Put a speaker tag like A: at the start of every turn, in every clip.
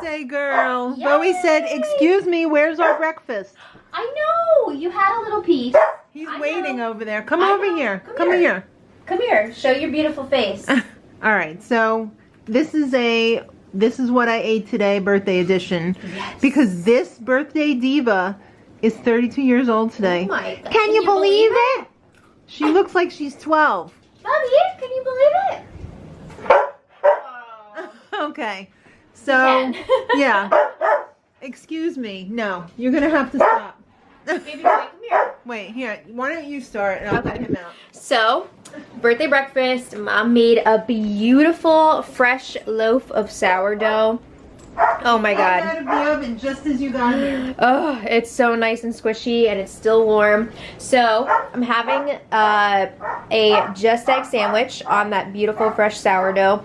A: birthday girl.
B: Yay.
A: Bowie said, excuse me, where's our breakfast?
B: I know. You had a little piece.
A: He's waiting over there. Come
B: I
A: over
B: know.
A: here.
B: Come
A: Come here.
B: Come here. Show your beautiful face.
A: All right, so this is what I ate today, birthday edition.
B: Yes.
A: Because this birthday diva is 32 years old today.
B: Oh my God.
A: Can you believe it? She looks like she's 12.
B: Bobby, can you believe it?
A: Okay, so yeah. Excuse me. No, you're gonna have to stop.
B: Baby boy, come here.
A: Wait, here. Why don't you start and I'll put him out.
B: So, birthday breakfast. Mom made a beautiful fresh loaf of sourdough. Oh my God.
A: Out of the oven just as you got here.
B: Oh, it's so nice and squishy and it's still warm. So, I'm having a just egg sandwich on that beautiful fresh sourdough.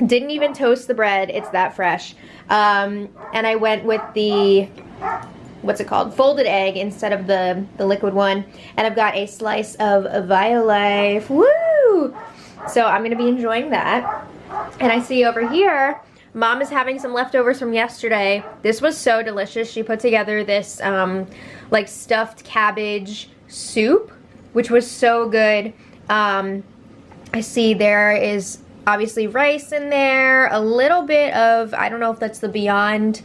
B: Didn't even toast the bread. It's that fresh. And I went with the, what's it called? Folded egg instead of the liquid one. And I've got a slice of Violife. Woo! So I'm going to be enjoying that. And I see over here, Mom is having some leftovers from yesterday. This was so delicious. She put together this like stuffed cabbage soup, which was so good. I see there is obviously rice in there, a little bit of, I don't know if that's the Beyond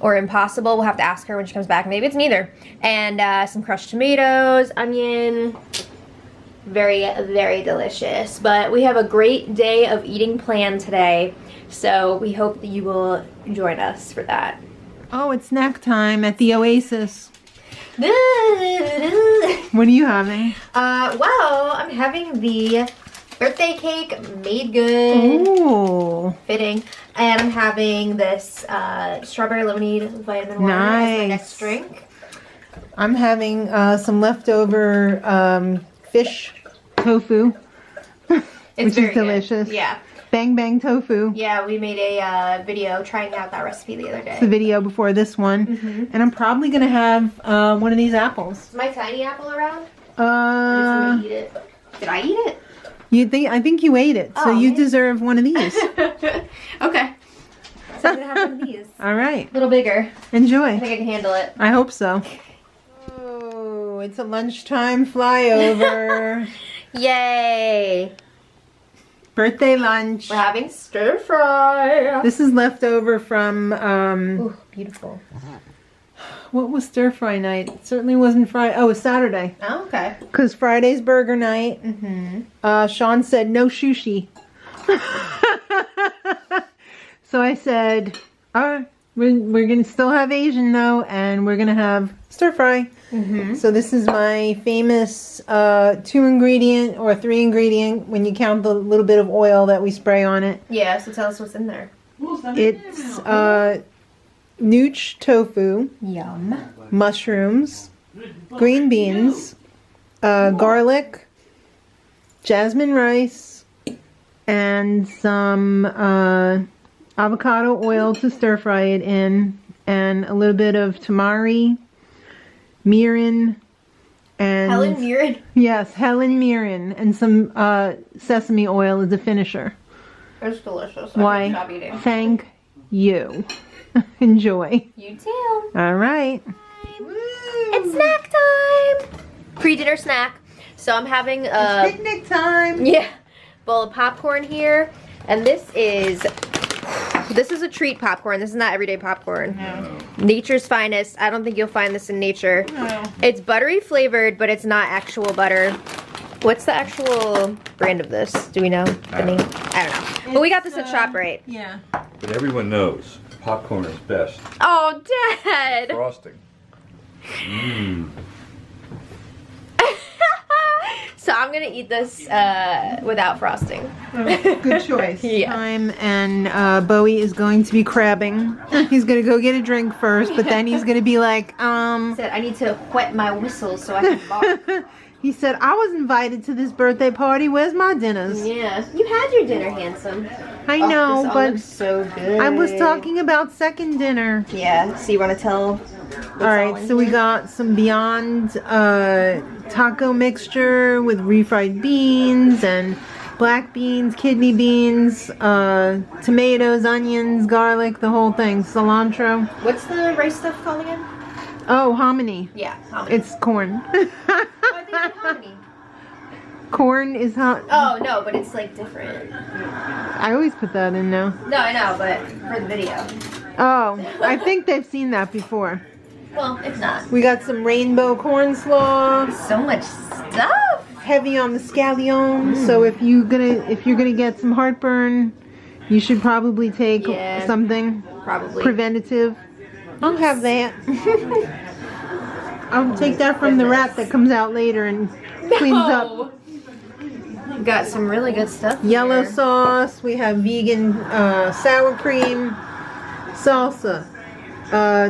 B: or Impossible. We'll have to ask her when she comes back. Maybe it's neither. And some crushed tomatoes, onion. Very, very delicious. But we have a great day of eating planned today. So we hope that you will join us for that.
A: Oh, it's snack time at the Oasis.
B: What
A: What are you having?
B: Well, I'm having the birthday cake made good.
A: Ooh.
B: Fitting. And I'm having this strawberry lemonade vitamin water as my next drink.
A: I'm having some leftover fish tofu, which is delicious.
B: Good. Yeah.
A: Bang Bang Tofu.
B: Yeah, we made a video trying out that recipe the other day.
A: It's the video before this one. And I'm probably going to have one of these apples.
B: Is my tiny apple around? Or did somebody eat it? Did I eat it?
A: I think you ate it, so you deserve one of these.
B: Okay. So I'm going to have one of these.
A: All right.
B: A little bigger.
A: Enjoy.
B: I think I can handle it.
A: I hope so. Oh, it's a lunchtime flyover.
B: Yay!
A: Birthday lunch.
B: We're having stir fry.
A: This is leftover from,
B: Ooh, beautiful.
A: what was stir fry night? It certainly wasn't Friday. Oh, it was Saturday.
B: Oh, okay.
A: Because Friday's burger night. Sean said no sushi. So I said, all right, we're going to still have Asian though, and we're going to have stir fry. So this is my famous 2-ingredient or 3-ingredient when you count the little bit of oil that we spray on it.
B: Yeah, so tell us what's in there.
A: It's nooch tofu,
B: Yum.
A: mushrooms, green beans, garlic, jasmine rice, and some avocado oil to stir fry it in, and a little bit of tamari, mirin, and
B: Helen Mirren.
A: yes, Helen mirin, and some sesame oil as a finisher.
B: It's delicious.
A: Why?
B: Stop eating.
A: Thank you. Enjoy.
B: You too.
A: All right.
B: It's snack time. Pre-dinner snack. So I'm having a
A: Picnic time.
B: bowl of popcorn here, and this is a treat popcorn. This is not everyday popcorn.
A: No.
B: Nature's finest. I don't think you'll find this in nature.
A: No.
B: It's buttery flavored, but it's not actual butter. What's the actual brand of this? Do we know the name? I don't know. But we got this at ShopRite.
A: Yeah.
C: But everyone knows popcorn is best.
B: Oh, Dad!
C: Frosting. Mmm.
B: So I'm gonna eat this without frosting.
A: Good choice.
B: Yeah.
A: Time, and Bowie is going to be crabbing. He's gonna go get a drink first, but then he's gonna be like,
B: Said I need to wet my whistle so I can bark.
A: He said, I was invited to this birthday party. Where's my dinners?
B: Yeah, you had your dinner, handsome.
A: I know,
B: this all
A: but
B: looks so good.
A: I was talking about second dinner.
B: Yeah. So you want to tell?
A: All right, so we got some Beyond taco mixture with refried beans and black beans, kidney beans, tomatoes, onions, garlic, the whole thing, cilantro.
B: What's the rice stuff called again?
A: Oh, hominy.
B: Yeah, hominy.
A: It's corn.
B: Oh, I think it's hominy.
A: Corn is hot.
B: Oh, no, but it's like different.
A: I always put that in now.
B: No, I know, but for the video.
A: Oh, I think they've seen that before.
B: Well, if not.
A: We got some rainbow corn slaw.
B: So much stuff.
A: Heavy on the scallions. So if you're gonna get some heartburn, you should probably take something
B: Probably.
A: preventative. I'll have that. I'll take that from the rat that comes out later and cleans up.
B: We've got some really good stuff
A: Yellow
B: here.
A: sauce. We have vegan sour cream, salsa,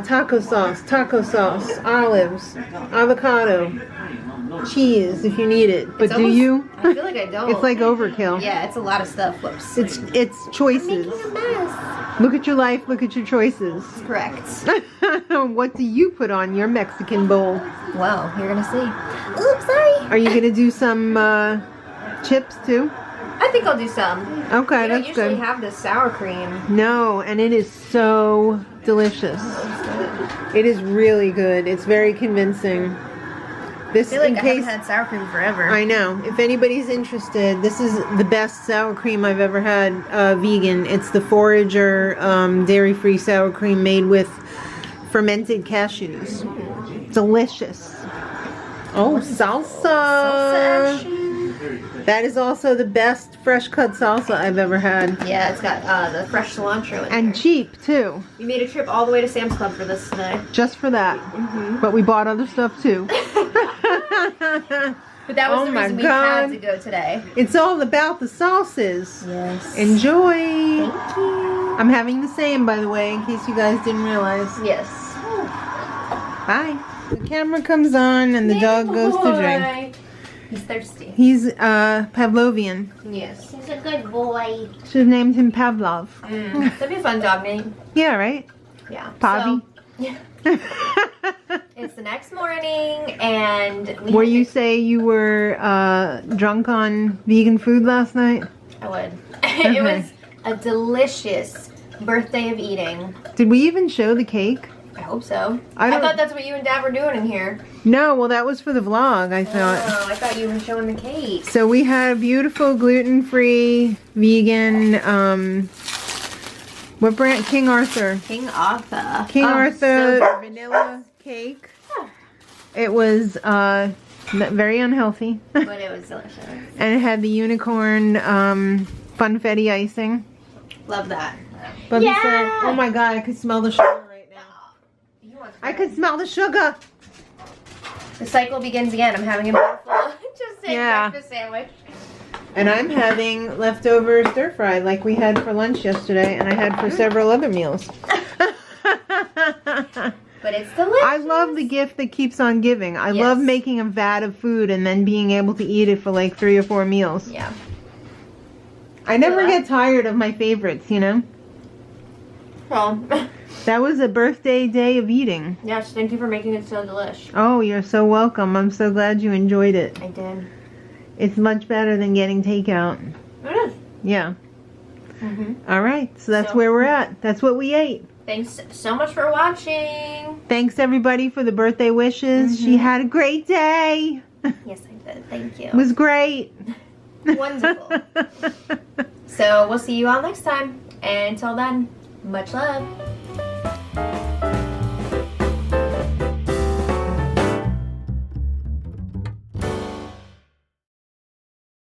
A: taco sauce, olives, avocado, cheese if you need it. But
B: It's
A: do
B: almost-
A: you?
B: I feel like I don't.
A: It's like overkill.
B: Yeah, it's a lot of stuff. Whoops.
A: It's choices.
B: Making a mess.
A: Look at your life. Look at your choices.
B: Correct.
A: What do you put on your Mexican bowl?
B: Well, you're gonna see. Oops, sorry.
A: Are you gonna do some chips too?
B: I think I'll do some.
A: Okay,
B: We don't
A: that's
B: usually
A: good.
B: have this sour cream.
A: No, and it is so delicious. It is really good. It's very convincing. This,
B: I feel like
A: in
B: I
A: case
B: haven't had sour cream forever.
A: I know, if anybody's interested, this is the best sour cream I've ever had, vegan. It's the Forager dairy-free sour cream made with fermented cashews. Delicious. Oh, salsa. That is also the best fresh cut salsa I've ever had.
B: Yeah, it's got the fresh cilantro in
A: And
B: there.
A: cheap too,
B: We made a trip all the way to Sam's Club for this today.
A: just for that. But we bought other stuff too.
B: But that was
A: Oh
B: the
A: my
B: reason we
A: God.
B: had to go today.
A: It's all about the sauces.
B: Yes.
A: Enjoy.
B: Thank you.
A: I'm having the same, by the way, in case you guys didn't realize.
B: Yes.
A: Bye. The camera comes on and the dog goes to drink.
B: He's thirsty.
A: He's Pavlovian.
B: Yes.
D: He's a good boy.
A: Should have named him Pavlov.
B: That'd be a fun dog name.
A: Yeah, right?
B: Yeah.
A: Pavi.
B: So, it's the next morning, and we
A: Were
B: had
A: you
B: to-
A: say you were drunk on vegan food last night?
B: I would. It was a delicious birthday of eating.
A: Did we even show the cake?
B: I hope so.
A: I
B: I
A: don't-
B: thought that's what you and Dad were doing in here.
A: No, well that was for the vlog, I thought.
B: Oh, I thought you were showing the cake.
A: So we had a beautiful gluten-free vegan what brand? King Arthur.
B: King Arthur.
A: King
B: Oh,
A: Arthur
B: so
A: vanilla cake. It was very unhealthy.
B: but it was delicious.
A: And it had the unicorn funfetti icing.
B: Love that.
A: Bubby
D: Yeah!
A: said, "Oh my god, I could smell the sugar right now.
B: You want
A: I could smell the sugar."
B: The cycle begins again. I'm having a beautiful just a
A: Yeah.
B: breakfast sandwich.
A: And I'm having leftover stir fry like we had for lunch yesterday, and I had for several other meals.
B: But it's delicious.
A: I love the gift that keeps on giving. I love
B: Yes.
A: making a vat of food and then being able to eat it for like 3 or 4 meals.
B: Yeah.
A: I never
B: Yeah.
A: get tired of my favorites, you know?
B: Well,
A: That was a birthday day of eating.
B: yes, thank you for making it so delish.
A: Oh, you're so welcome. I'm so glad you enjoyed it.
B: I did.
A: It's much better than getting takeout.
B: It is.
A: Yeah.
B: Mm-hmm.
A: All right. So that's
B: So-
A: where we're at. That's what we ate.
B: Thanks so much for watching.
A: Thanks everybody for the birthday wishes. She had a great day.
B: Yes, I did. Thank you.
A: It was great.
B: Wonderful. So we'll see you all next time. And until then, much love.